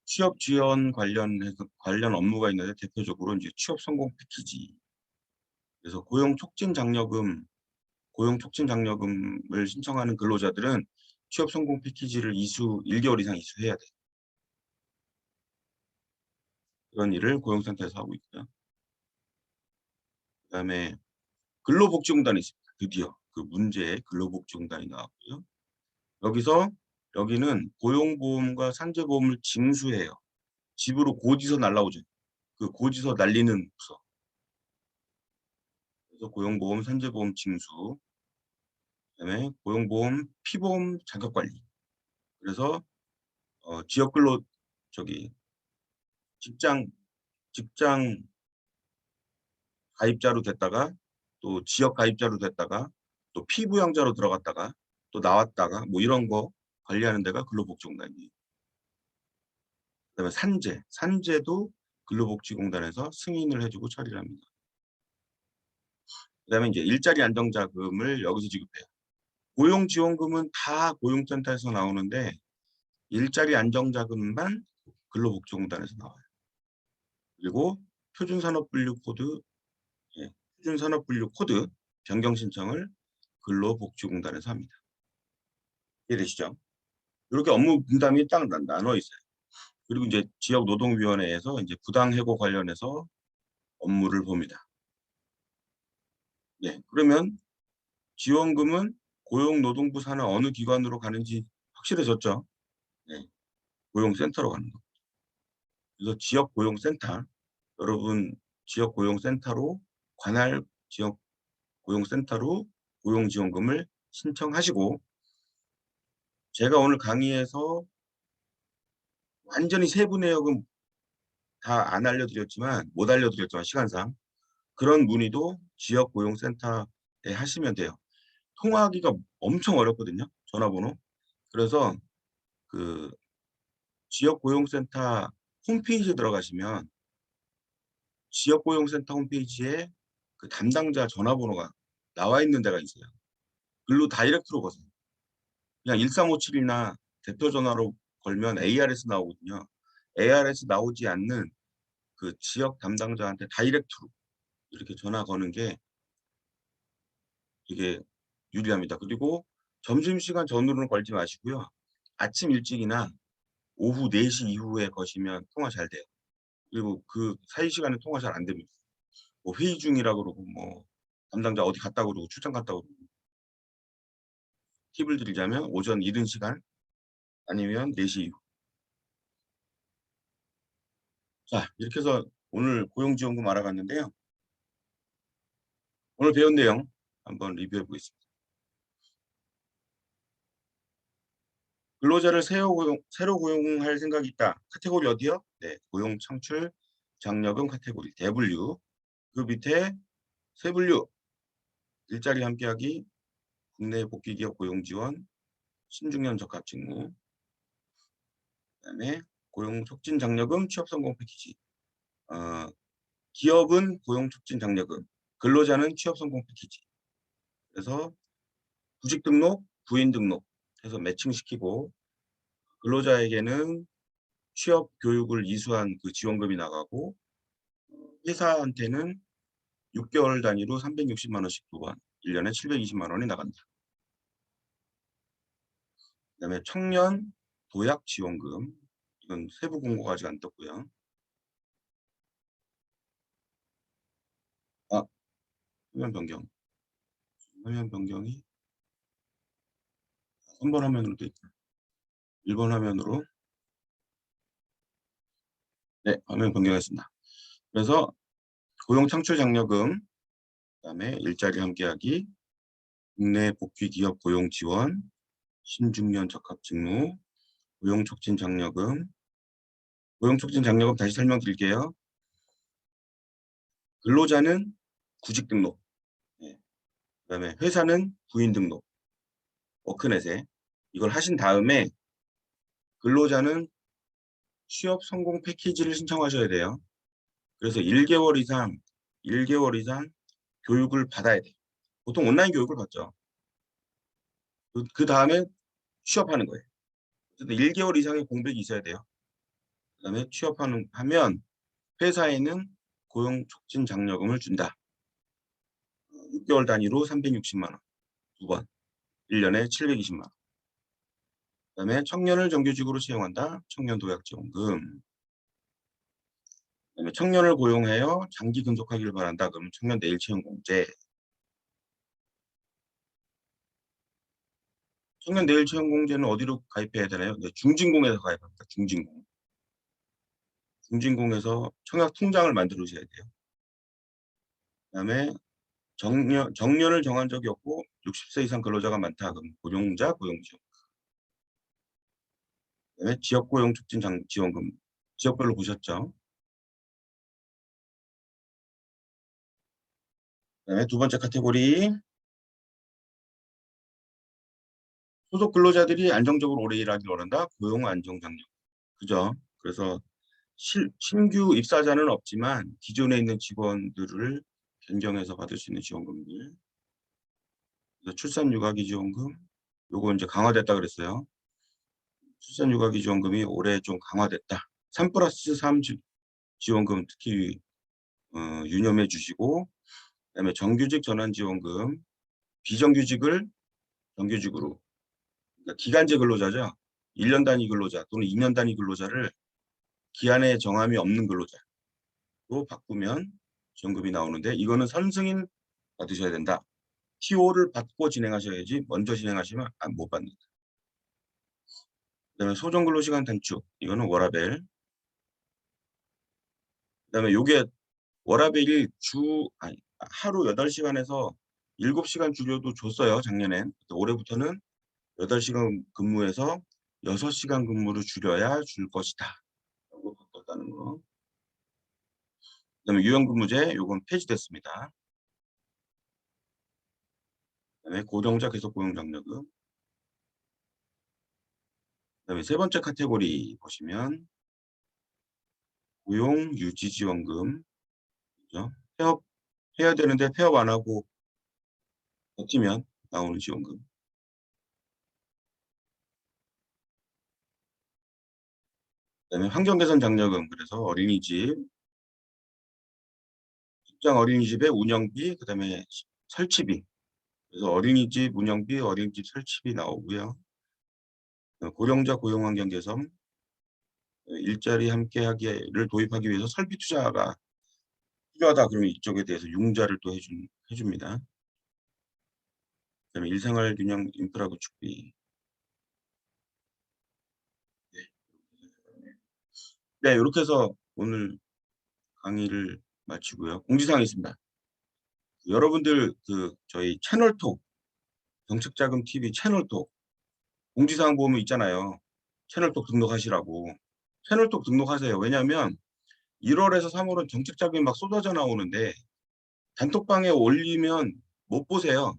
취업 지원 관련 업무가 있는데 대표적으로 이제 취업 성공 패키지. 그래서 고용 촉진 장려금을 신청하는 근로자들은 취업 성공 패키지를 1개월 이상 이수해야 돼. 그런 일을 고용센터에서 하고 있고요. 그다음에 근로복지공단이 있습니다. 드디어 그 문제의 근로복지공단이 나왔고요. 여기는 고용보험과 산재보험을 징수해요. 집으로 고지서 날라오죠. 그 고지서 날리는 부서. 그래서 고용보험, 산재보험 징수, 그다음에 고용보험, 피보험 자격관리. 그래서 지역근로 저기 직장 가입자로 됐다가 또 지역 가입자로 됐다가 또 피부양자로 들어갔다가 또 나왔다가 뭐 이런 거 관리하는 데가 근로복지공단이에요. 그다음에 산재도 근로복지공단에서 승인을 해주고 처리를 합니다. 그다음에 이제 일자리 안정자금을 여기서 지급해요. 고용지원금은 다 고용센터에서 나오는데 일자리 안정자금만 근로복지공단에서 나와요. 그리고 표준산업분류 코드, 표준산업분류 코드 변경 신청을 근로복지공단에서 합니다. 이해되시죠? 이렇게 업무 분담이 딱 나눠 있어요. 그리고 이제 지역노동위원회에서 이제 부당해고 관련해서 업무를 봅니다. 네, 그러면 지원금은 고용노동부 산하 어느 기관으로 가는지 확실해졌죠? 네. 고용센터로 가는 거. 그래서 지역 고용센터, 여러분 지역 고용센터로 관할 지역 고용센터로 고용지원금을 신청하시고, 제가 오늘 강의에서 완전히 세부 내역은 다 안 알려드렸지만, 못 알려드렸지만 시간상 그런 문의도 지역 고용센터에 하시면 돼요. 통화하기가 엄청 어렵거든요, 전화번호. 그래서 그 지역 고용센터 홈페이지에 들어가시면 지역 고용센터 홈페이지에 그 담당자 전화번호가 나와 있는 데가 있어요. 글로 다이렉트로 거세요. 그냥 1357이나 대표 전화로 걸면 ARS 나오거든요. ARS 나오지 않는 그 지역 담당자한테 다이렉트로 이렇게 전화 거는 게 되게 유리합니다. 그리고 점심시간 전후로는 걸지 마시고요. 아침 일찍이나 오후 4시 이후에 거시면 통화 잘 돼요. 그리고 그 사이 시간에 통화 잘 안 됩니다. 뭐 회의 중이라 그러고, 뭐 담당자 어디 갔다 그러고, 출장 갔다 그러고. 팁을 드리자면 오전 이른 시간 아니면 4시 이후. 자, 이렇게 해서 오늘 고용지원금 알아봤는데요. 오늘 배운 내용 한번 리뷰해 보겠습니다. 근로자를 새로 고용할 생각이 있다. 카테고리 어디요? 네, 고용 창출 장려금 카테고리 대분류. 그 밑에 세 분류. 일자리 함께하기, 국내 복귀 기업 고용 지원, 신중년 적합 직무. 그다음에 고용 촉진 장려금 취업 성공 패키지. 기업은 고용 촉진 장려금, 근로자는 취업 성공 패키지. 그래서 구직 등록, 부인 등록 해서 매칭시키고, 근로자에게는 취업 교육을 이수한 그 지원금이 나가고, 회사한테는 6개월 단위로 360만 원씩 두 번, 1년에 720만 원이 나간다. 그다음에 청년 도약 지원금, 이건 세부 공고가 아직 안 떴고요. 아, 화면 변경. 화면 변경이 3번 화면으로 돼 있다. 1번 화면으로. 네, 화면 변경했습니다. 그래서 고용 창출 장려금, 그다음에 일자리 함께하기, 국내 복귀 기업 고용 지원, 신중년 적합 직무, 고용 촉진 장려금. 고용 촉진 장려금 다시 설명드릴게요. 근로자는 구직 등록, 네. 그다음에 회사는 부인 등록, 워크넷에 이걸 하신 다음에 근로자는 취업 성공 패키지를 신청하셔야 돼요. 그래서 1개월 이상 교육을 받아야 돼요. 보통 온라인 교육을 받죠. 그 다음에 취업하는 거예요. 그래서 1개월 이상의 공백이 있어야 돼요. 그다음에 하면 회사에는 고용 촉진 장려금을 준다. 6개월 단위로 360만 원, 두 번, 1년에 720만 원. 그다음에 청년을 정규직으로 채용한다. 청년 도약 지원금. 그다음에 청년을 고용하여 장기 근속하기를 바란다. 그러면 청년 내일 채용 공제. 청년 내일 채용 공제는 어디로 가입해야 되나요? 네, 중진공에서 가입합니다. 중진공. 중진공에서 청약 통장을 만들어주셔야 돼요. 그다음에 정년을 정한 적이 없고 60세 이상 근로자가 많다. 그럼 고용자 고용지원. 그다음에 지역고용 촉진 지원금. 지역별로 보셨죠? 그다음에 두 번째 카테고리, 소속 근로자들이 안정적으로 오래 일하기를 원한다. 고용 안정장려. 그죠? 그래서 신규 입사자는 없지만 기존에 있는 직원들을 변경해서 받을 수 있는 지원금들. 그래서 출산 육아기 지원금, 요거 이제 강화됐다 그랬어요. 출산 육아기 지원금이 올해 좀 강화됐다. 3+3 지원금 특히 유념해 주시고, 그다음에 정규직 전환 지원금, 비정규직을 정규직으로, 그러니까 기간제 근로자죠. 1년 단위 근로자 또는 2년 단위 근로자를 기한에 정함이 없는 근로자로 바꾸면 지원금이 나오는데, 이거는 선승인 받으셔야 된다. TO를 받고 진행하셔야지 먼저 진행하시면 못 받는다. 그다음에 소정 근로시간 단축 이거는 워라밸. 그다음에 요게 워라밸이 하루 8시간에서 7시간 줄여도 줬어요, 작년엔. 올해부터는 8시간 근무에서 6시간 근무를 줄여야 줄 것이다. 라고 바꿨다는 거. 그다음에 유연근무제 요건 폐지됐습니다. 그다음에 고정자 계속 고용 장려금. 그다음에 세 번째 카테고리 보시면 고용 유지 지원금. 그죠? 폐업해야 되는데 폐업 안 하고 버티면 나오는 지원금. 그다음에 환경 개선 장려금. 그래서 어린이집, 직장 어린이집의 운영비, 그다음에 설치비. 그래서 어린이집 운영비, 어린이집 설치비 나오고요. 고령자 고용 환경 개선, 일자리 함께 하기를 도입하기 위해서 설비 투자가 필요하다. 그러면 이쪽에 대해서 융자를 또 해줍니다. 그다음에 일생활 균형 인프라 구축비. 네. 네, 이렇게 해서 오늘 강의를 마치고요. 공지사항이 있습니다. 여러분들 저희 채널톡 정책자금 TV 채널톡 공지사항 보면 있잖아요. 채널톡 등록하시라고. 채널톡 등록하세요. 왜냐하면 1월에서 3월은 정책자금이 막 쏟아져 나오는데 단톡방에 올리면 못 보세요.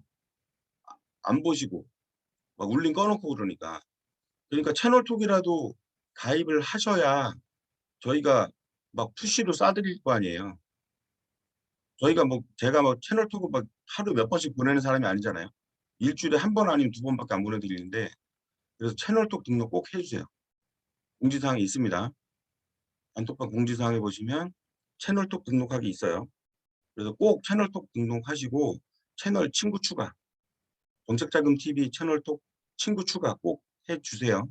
안 보시고 막 울림 꺼놓고 그러니까. 그러니까 채널톡이라도 가입을 하셔야 저희가 막 푸시로 쏴드릴 거 아니에요. 저희가 뭐 제가 뭐 채널톡을 막 하루 몇 번씩 보내는 사람이 아니잖아요. 일주일에 한 번 아니면 두 번밖에 안 보내드리는데 그래서 채널톡 등록 꼭 해주세요. 공지사항이 있습니다. 단톡방 공지사항에 보시면 채널톡 등록하기 있어요. 그래서 꼭 채널톡 등록하시고 채널 친구 추가, 정책자금 TV 채널톡 친구 추가 꼭 해주세요.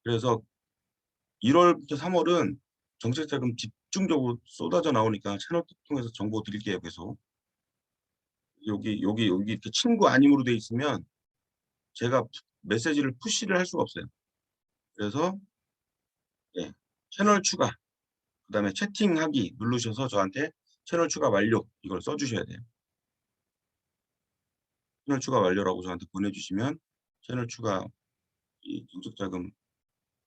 그래서 1월부터 3월은 정책자금 집중적으로 쏟아져 나오니까 채널톡 통해서 정보 드릴게요. 계속 여기 이렇게 친구 아님으로 돼 있으면 제가 메시지를 푸시를 할 수가 없어요. 그래서 예, 채널 추가, 그다음에 채팅하기 누르셔서 저한테 채널 추가 완료 이걸 써주셔야 돼요. 채널 추가 완료라고 저한테 보내주시면 채널 추가 이 정책자금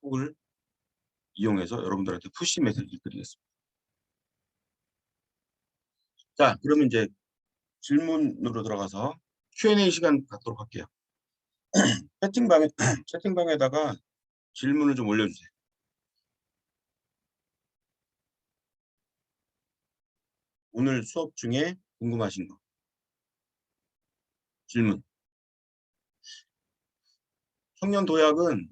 톡을 이용해서 여러분들한테 푸시 메시지를 드리겠습니다. 자, 그러면 이제 질문으로 들어가서 Q&A 시간 갖도록 할게요. 채팅방에다가 질문을 좀 올려주세요. 오늘 수업 중에 궁금하신 거 질문. 청년 도약은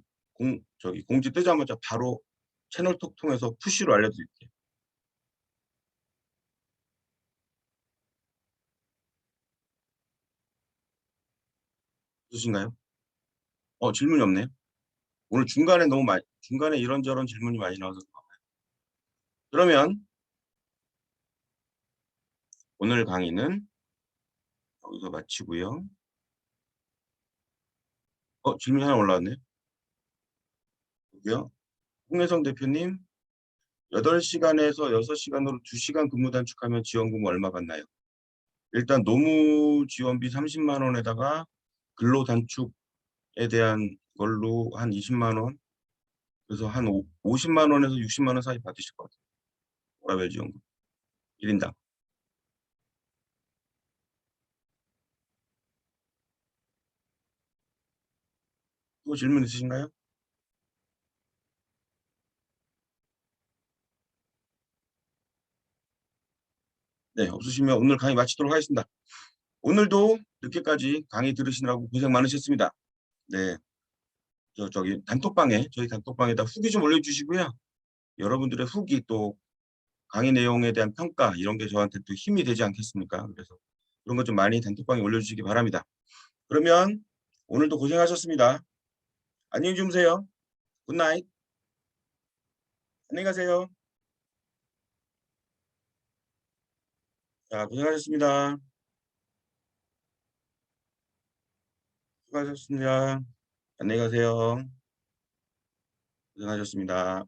공지 뜨자마자 바로 채널톡 통해서 푸시로 알려드릴게요. 있으신가요? 질문이 없네요. 오늘 중간에 이런저런 질문이 많이 나와서 그러면 오늘 강의는 여기서 마치고요. 질문이 하나 올라왔네요. 여기요. 홍혜성 대표님, 8시간에서 6시간으로 2시간 근무 단축하면 지원금 얼마 받나요? 일단 노무 지원비 30만 원에다가 근로 단축에 대한 걸로 한 20만 원, 그래서 한 50만 원에서 60만 원 사이 받으실 것 같아요. 워라밸 지원금 1인당. 또 질문 있으신가요? 네, 없으시면 오늘 강의 마치도록 하겠습니다. 오늘도 늦게까지 강의 들으시느라고 고생 많으셨습니다. 네, 저희 단톡방에다 후기 좀 올려주시고요. 여러분들의 후기 또 강의 내용에 대한 평가 이런 게 저한테 또 힘이 되지 않겠습니까? 그래서 그런 것 좀 많이 단톡방에 올려주시기 바랍니다. 그러면 오늘도 고생하셨습니다. 안녕히 주무세요. 굿나잇. 안녕히 가세요. 자, 고생하셨습니다. 수고하셨습니다. 안녕히 가세요. 고생하셨습니다.